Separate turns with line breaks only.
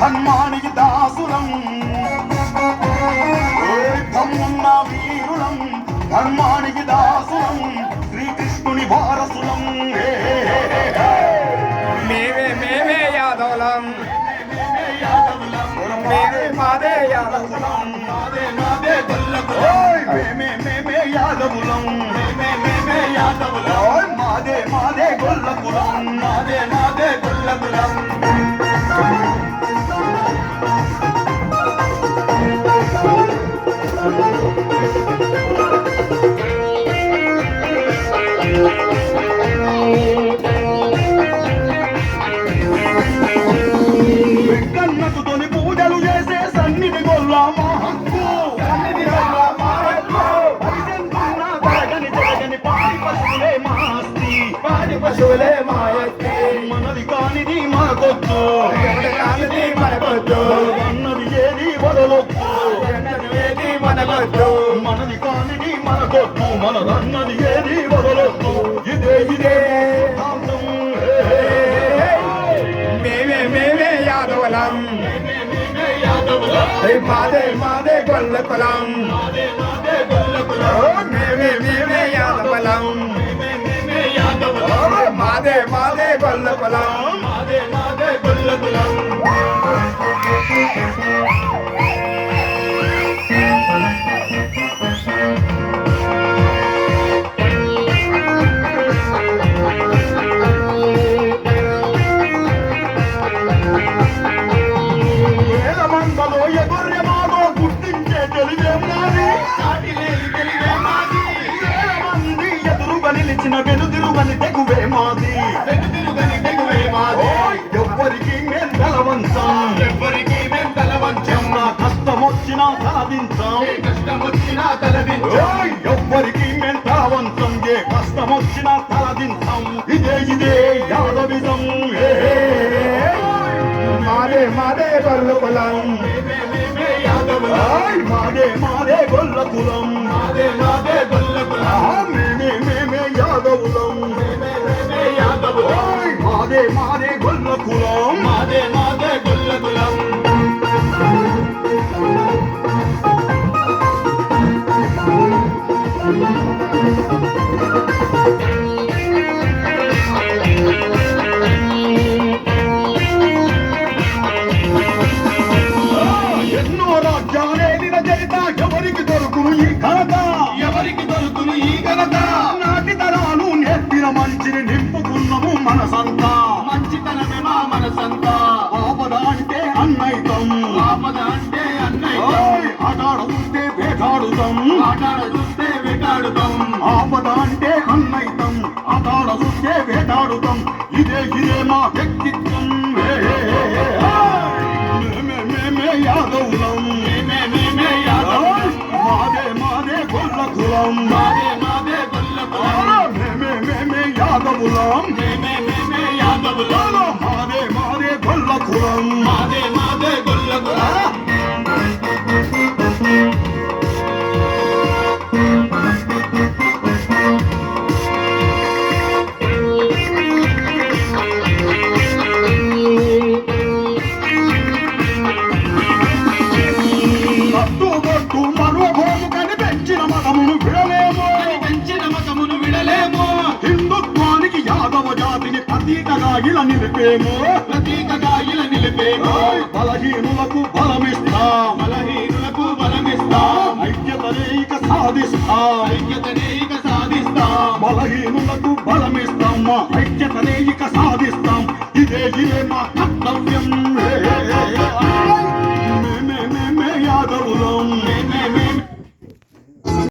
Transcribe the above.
హనుమానికి దాసులం దమ్మున్న వీరులం హనుమానికి దాసులం శ్రీకృష్ణుని వారసులం
మేమే యాదవులం మాదే యాదవులం
మేమే యాదవులం మాదే గొల్లకులం మాదే గొల్లకులం వెంకన్నకుతోని పూజలు చేసే సన్నిధి గొల్లా మా హక్కు జరగని పాడి పశువులే మా ఆస్తి మనది కానిది మనకొద్దు అన్నది ఏది వదలొద్దు మనది కానిది మనకొద్దు మనదన్నది ఏది వదలొద్దు ఇదే
మేమే యాదవులం మాదే గొల్లకులం మేమే యాదవులం మాదే గొల్లకులం
వేలమందలో ఎగుర్రె మాదో గుర్తించే తెలివే మాది వేలమంది ఎదురుగా నిలిచిన వెనుదిరుగని తెగువే మాది ఎవ్వరికి మేం తలవంచం నా కష్టమొచ్చినా తలదించాం ఎవ్వరికి మేం తలవంచం ఏ కష్టమొచ్చినా తలదించాం ఇదే యాదవిజం
మాదే గొల్లకులం
మాదే గొల్లకులం మేమే యాదవులం మాదే గొల్లకులం ఎన్నో రాజ్యాలేలిన చరిత ఎవరికి దొరుకును ఈ ఘనత నాటి తరాలు నేర్పిన మంచిని నింపుకున్నాము మనసంతా
మంచితనమే మా మనసంతా
ఆపద అంటే అన్నైతం ఆటాడ చూస్తే వేటాడుతాం ఆపద అంటే అన్నైతం ఆటాడ చూస్తే వేటాడుతాం ఇదే మా వ్యక్తిత్వం మేమే యాదవులం మాదే గొల్లకులం మేమే యాదవులం మాదే గొల్లకులం కట్టుబొట్టు మనోభోము కని పెంచిన మతమును విడలేము హిందుత్వానికి యాదవ జాతిని ప్రతీకగా ఇలా నిలిపేము బలహీనులకు బలమిస్తాం ఐక్యతనే ఇక సాధిస్తాం బలహీనులకు బలమిస్తాం మా ఐక్యతనే ఇక సాధిస్తాం ఇదే మా కర్తవ్యం మేమే యాదవులం